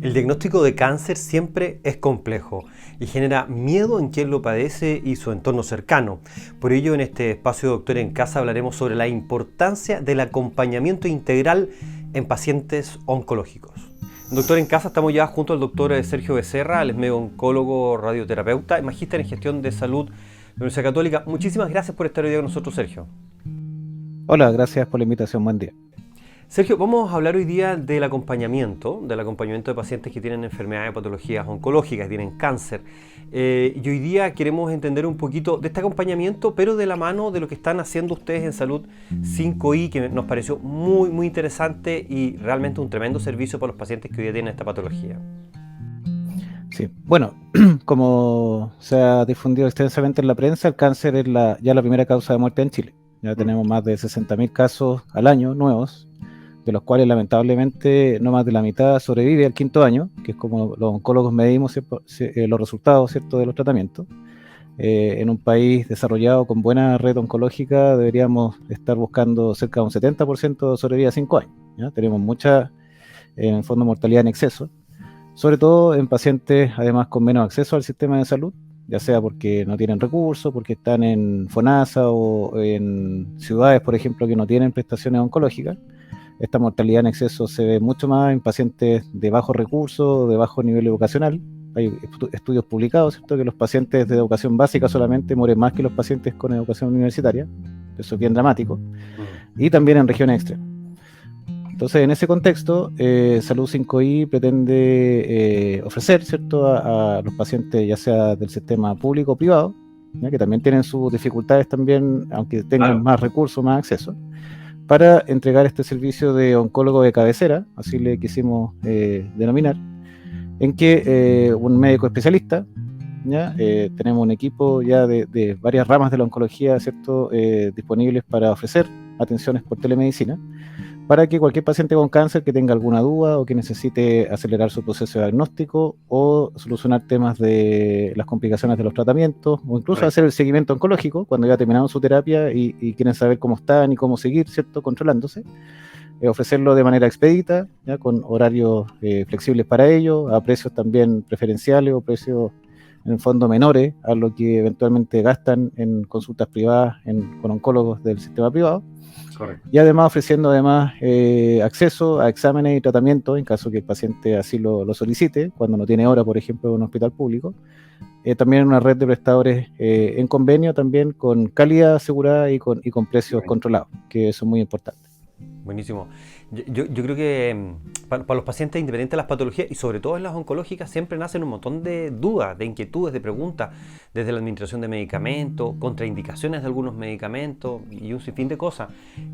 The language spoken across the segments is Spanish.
El diagnóstico de cáncer siempre es complejo y genera miedo en quien lo padece y su entorno cercano. Por ello, en este espacio Doctor en Casa hablaremos sobre la importancia del acompañamiento integral en pacientes oncológicos. Doctor en Casa, estamos ya junto al doctor Sergio Becerra, él es médico oncólogo, radioterapeuta y magíster en gestión de salud de la Universidad Católica. Muchísimas gracias por estar hoy día con nosotros, Sergio. Hola, gracias por la invitación, buen día. Sergio, vamos a hablar hoy día del acompañamiento de pacientes que tienen enfermedades o patologías oncológicas, que tienen cáncer. Y hoy día queremos entender un poquito de este acompañamiento, pero de la mano de lo que están haciendo ustedes en Salud 5I, que nos pareció muy interesante y realmente un tremendo servicio para los pacientes que hoy día tienen esta patología. Sí, bueno, como se ha difundido extensamente en la prensa, el cáncer es ya la primera causa de muerte en Chile. Ya tenemos más de 60.000 casos al año nuevos, de los cuales lamentablemente no más de la mitad sobrevive al quinto año, que es como los oncólogos medimos los resultados, ¿cierto?, de los tratamientos. En un país desarrollado con buena red oncológica deberíamos estar buscando cerca de un 70% de sobrevida a 5 años. ¿Ya? Tenemos mucha, en el fondo, mortalidad en exceso, sobre todo en pacientes además con menos acceso al sistema de salud, ya sea porque no tienen recursos, porque están en FONASA o en ciudades, por ejemplo, que no tienen prestaciones oncológicas. Esta mortalidad en exceso se ve mucho más en pacientes de bajos recursos, de bajo nivel educacional. Hay estudios publicados, ¿cierto?, que los pacientes de educación básica solamente mueren más que los pacientes con educación universitaria. Eso es bien dramático. Y también en regiones extremas. Entonces, en ese contexto, Salud 5I pretende ofrecer, ¿cierto?, a los pacientes, ya sea del sistema público o privado, ¿ya?, que también tienen sus dificultades también, aunque tengan más recursos, más acceso, para entregar este servicio de oncólogo de cabecera, así le quisimos denominar, en que un médico especialista, ¿ya? Tenemos un equipo ya de varias ramas de la oncología, ¿cierto?, disponibles para ofrecer atenciones por telemedicina, para que cualquier paciente con cáncer que tenga alguna duda o que necesite acelerar su proceso de diagnóstico o solucionar temas de las complicaciones de los tratamientos o incluso hacer el seguimiento oncológico cuando ya terminaron su terapia y quieren saber cómo están y cómo seguir, ¿cierto?, controlándose, ofrecerlo de manera expedita, ¿ya?, con horarios flexibles para ello, a precios también preferenciales o precios en el fondo menores a lo que eventualmente gastan en consultas privadas con oncólogos del sistema privado. Correcto. Y además ofreciendo acceso a exámenes y tratamientos en caso que el paciente así lo solicite, cuando no tiene hora, por ejemplo, en un hospital público. También una red de prestadores en convenio también con calidad asegurada y con precios controlados, que eso es muy importante. Buenísimo. Yo creo que para los pacientes, independientes de las patologías y sobre todo en las oncológicas, siempre nacen un montón de dudas, de inquietudes, de preguntas, desde la administración de medicamentos, contraindicaciones de algunos medicamentos y un sinfín de cosas.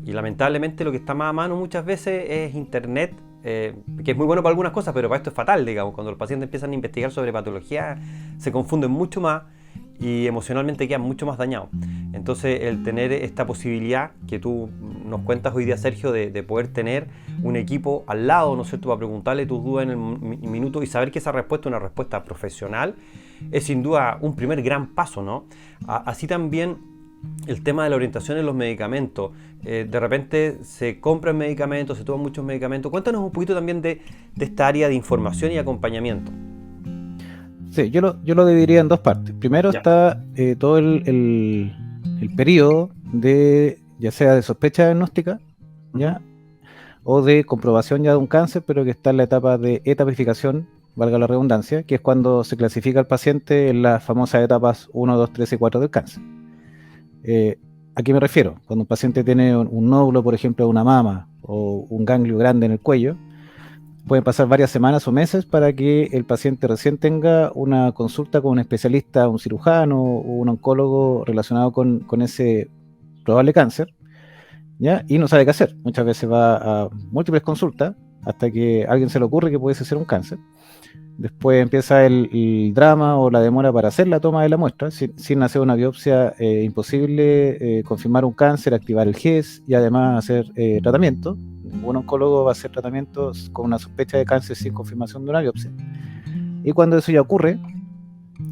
Y lamentablemente lo que está más a mano muchas veces es internet, que es muy bueno para algunas cosas, pero para esto es fatal, digamos. Cuando los pacientes empiezan a investigar sobre patologías, se confunden mucho más y emocionalmente quedan mucho más dañados. Entonces, el tener esta posibilidad que tú nos cuentas hoy día, Sergio, de poder tener un equipo al lado, ¿no es cierto?, para preguntarle tus dudas en el minuto y saber que esa respuesta es una respuesta profesional, es sin duda un primer gran paso, ¿no? Así también el tema de la orientación en los medicamentos. De repente se compran medicamentos, se toman muchos medicamentos. Cuéntanos un poquito también de esta área de información y acompañamiento. Sí, yo lo dividiría en dos partes. Primero está todo el periodo ya sea de sospecha diagnóstica, ¿ya?, o de comprobación ya de un cáncer, pero que está en la etapa de etapificación, valga la redundancia, que es cuando se clasifica al paciente en las famosas etapas 1, 2, 3 y 4 del cáncer. ¿A qué me refiero? Cuando un paciente tiene un nódulo, por ejemplo, de una mama o un ganglio grande en el cuello, pueden pasar varias semanas o meses para que el paciente recién tenga una consulta con un especialista, un cirujano o un oncólogo relacionado con ese probable cáncer, ¿ya? Y no sabe qué hacer. Muchas veces va a múltiples consultas hasta que a alguien se le ocurre que puede ser un cáncer. Después empieza el drama o la demora para hacer la toma de la muestra. Sin hacer una biopsia, imposible confirmar un cáncer, activar el GES y además hacer tratamiento. Ningún oncólogo va a hacer tratamientos con una sospecha de cáncer sin confirmación de una biopsia. Y cuando eso ya ocurre,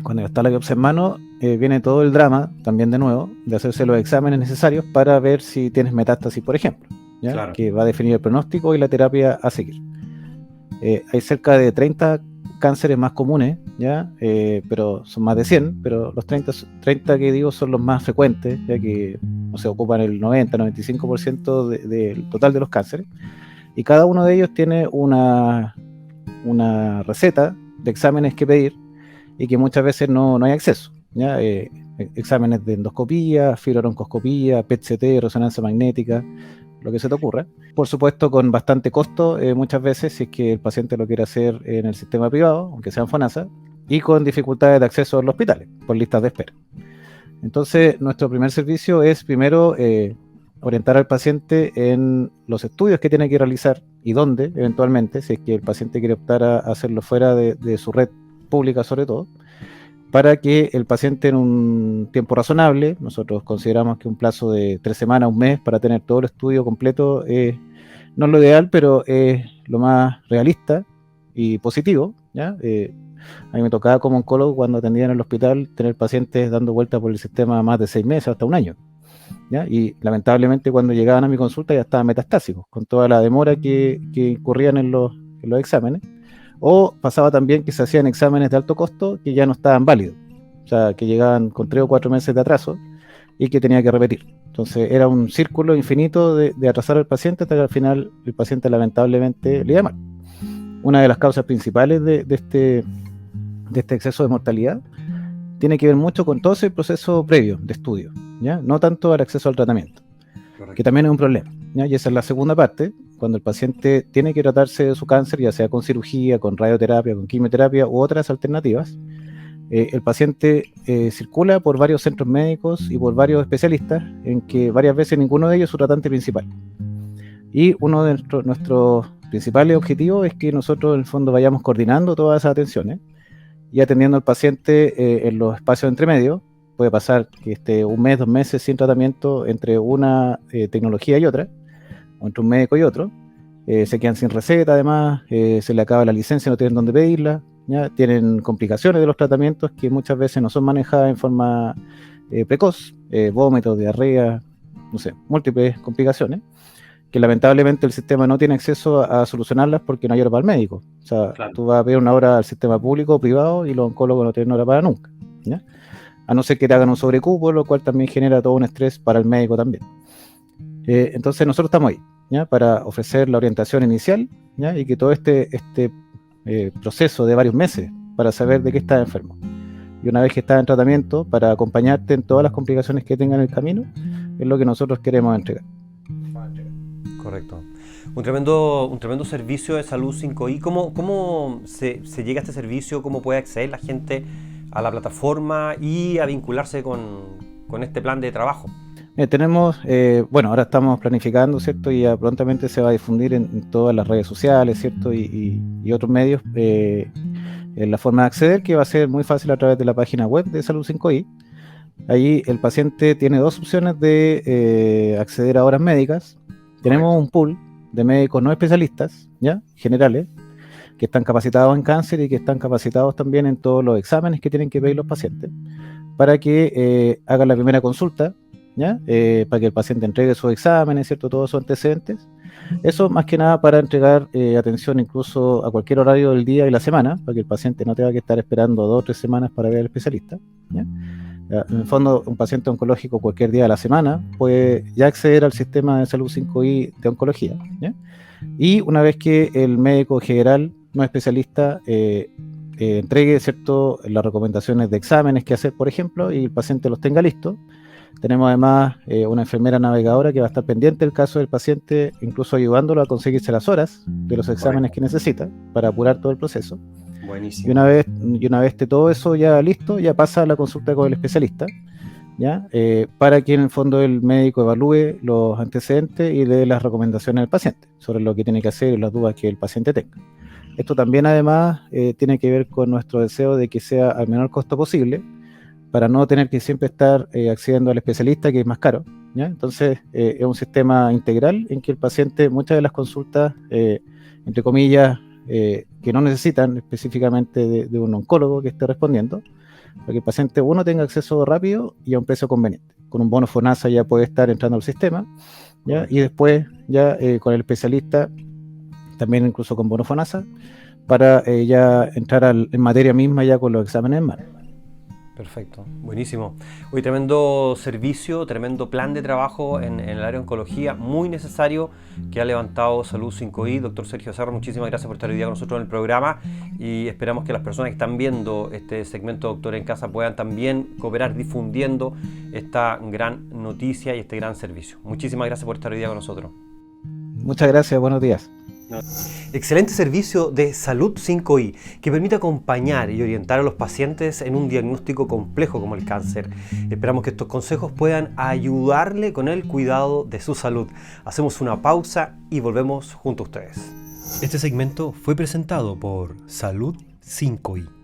cuando ya está la biopsia en mano, viene todo el drama, también de nuevo, de hacerse los exámenes necesarios para ver si tienes metástasis, por ejemplo, ¿ya? Claro. Que va a definir el pronóstico y la terapia a seguir. Hay cerca de 30 cánceres más comunes, ¿ya? Pero son más de 100, pero los 30 que digo son los más frecuentes, ya que no sé, ocupan el 90-95% del total de los cánceres, y cada uno de ellos tiene una receta de exámenes que pedir y que muchas veces no hay acceso, ¿ya? Exámenes de endoscopía, fibroncoscopía, PET-CT, resonancia magnética, lo que se te ocurra. Por supuesto, con bastante costo, muchas veces, si es que el paciente lo quiere hacer en el sistema privado, aunque sea en FONASA, y con dificultades de acceso a los hospitales, por listas de espera. Entonces, nuestro primer servicio es primero orientar al paciente en los estudios que tiene que realizar y dónde, eventualmente, si es que el paciente quiere optar a hacerlo fuera de su red pública sobre todo, para que el paciente en un tiempo razonable, nosotros consideramos que un plazo de 3 semanas, un mes, para tener todo el estudio completo, no es lo ideal, pero es lo más realista y positivo, ¿ya? A mí me tocaba como oncólogo, cuando atendía en el hospital, tener pacientes dando vueltas por el sistema más de 6 meses, hasta un año, ¿ya? Y lamentablemente cuando llegaban a mi consulta ya estaban metastásicos, con toda la demora que incurrían en los exámenes. O pasaba también que se hacían exámenes de alto costo que ya no estaban válidos, o sea, que llegaban con 3 o 4 meses de atraso y que tenía que repetir. Entonces era un círculo infinito de atrasar al paciente hasta que al final el paciente lamentablemente le iba mal. Una de las causas principales de este exceso de mortalidad tiene que ver mucho con todo ese proceso previo de estudio, ¿ya? No tanto al acceso al tratamiento, que también es un problema, ¿ya? Y esa es la segunda parte, cuando el paciente tiene que tratarse de su cáncer, ya sea con cirugía, con radioterapia, con quimioterapia u otras alternativas. El paciente circula por varios centros médicos y por varios especialistas, en que varias veces ninguno de ellos es su tratante principal. Y uno de nuestros principales objetivos es que nosotros en el fondo vayamos coordinando todas esas atenciones y atendiendo al paciente en los espacios entre medio. Puede pasar que esté un mes, 2 meses sin tratamiento entre una tecnología y otra, o entre un médico y otro. Se quedan sin receta, además, se le acaba la licencia, no tienen dónde pedirla, ¿ya? Tienen complicaciones de los tratamientos que muchas veces no son manejadas en forma precoz, vómitos, diarrea, no sé, múltiples complicaciones, que lamentablemente el sistema no tiene acceso a solucionarlas porque no hay hora para el médico. O sea, claro, tú vas a pedir una hora al sistema público o privado y los oncólogos no tienen hora para nunca, ¿ya? A no ser que te hagan un sobrecupo, lo cual también genera todo un estrés para el médico también. Entonces nosotros estamos ahí, ¿ya? Para ofrecer la orientación inicial, ¿ya? Y que todo este proceso de varios meses para saber de qué estás enfermo. Y una vez que estás en tratamiento, para acompañarte en todas las complicaciones que tengan en el camino, es lo que nosotros queremos entregar. Correcto. Un tremendo servicio de salud 5i. ¿Cómo se llega a este servicio? ¿Cómo puede acceder la gente a la plataforma y a vincularse con este plan de trabajo? Tenemos, bueno, ahora estamos planificando, ¿cierto? Y ya prontamente se va a difundir en todas las redes sociales, ¿cierto? Y otros medios, en la forma de acceder, que va a ser muy fácil a través de la página web de Salud 5i. Ahí el paciente tiene 2 opciones de acceder a horas médicas. Tenemos un pool de médicos no especialistas, ¿ya? Generales, que están capacitados en cáncer y que están capacitados también en todos los exámenes que tienen que pedir los pacientes, para que hagan la primera consulta, ¿ya? Para que el paciente entregue sus exámenes, ¿cierto? Todos sus antecedentes. Eso más que nada para entregar atención incluso a cualquier horario del día y la semana, para que el paciente no tenga que estar esperando 2 o 3 semanas para ver al especialista, ¿ya? En el fondo, un paciente oncológico cualquier día de la semana puede ya acceder al sistema de salud 5i de oncología, ¿ya? Y una vez que el médico general, no especialista, entregue, ¿cierto?, las recomendaciones de exámenes que hacer, por ejemplo, y el paciente los tenga listos, tenemos además una enfermera navegadora que va a estar pendiente del caso del paciente, incluso ayudándolo a conseguirse las horas de los exámenes que necesita para apurar todo el proceso. Buenísimo. Y una vez esté todo eso ya listo, ya pasa a la consulta con el especialista, ¿ya? Para que en el fondo el médico evalúe los antecedentes y dé las recomendaciones al paciente sobre lo que tiene que hacer y las dudas que el paciente tenga. Esto también además tiene que ver con nuestro deseo de que sea al menor costo posible, para no tener que siempre estar accediendo al especialista, que es más caro, ¿ya? Entonces es un sistema integral en que el paciente, muchas de las consultas, entre comillas, que no necesitan específicamente de un oncólogo que esté respondiendo, para que el paciente, uno, tenga acceso rápido y a un precio conveniente. Con un bono FONASA ya puede estar entrando al sistema, ¿ya? Y después ya con el especialista también incluso con bono FONASA, para ya entrar en materia misma ya con los exámenes en mano. Perfecto, buenísimo. Hoy tremendo servicio, tremendo plan de trabajo en el área de oncología, muy necesario, que ha levantado Salud 5i. Doctor Sergio Cerro, muchísimas gracias por estar hoy día con nosotros en el programa y esperamos que las personas que están viendo este segmento Doctor en Casa puedan también cooperar difundiendo esta gran noticia y este gran servicio. Muchísimas gracias por estar hoy día con nosotros. Muchas gracias, buenos días. Excelente servicio de Salud 5i que permite acompañar y orientar a los pacientes en un diagnóstico complejo como el cáncer. Esperamos que estos consejos puedan ayudarle con el cuidado de su salud. Hacemos una pausa y volvemos junto a ustedes. Este segmento fue presentado por Salud 5i.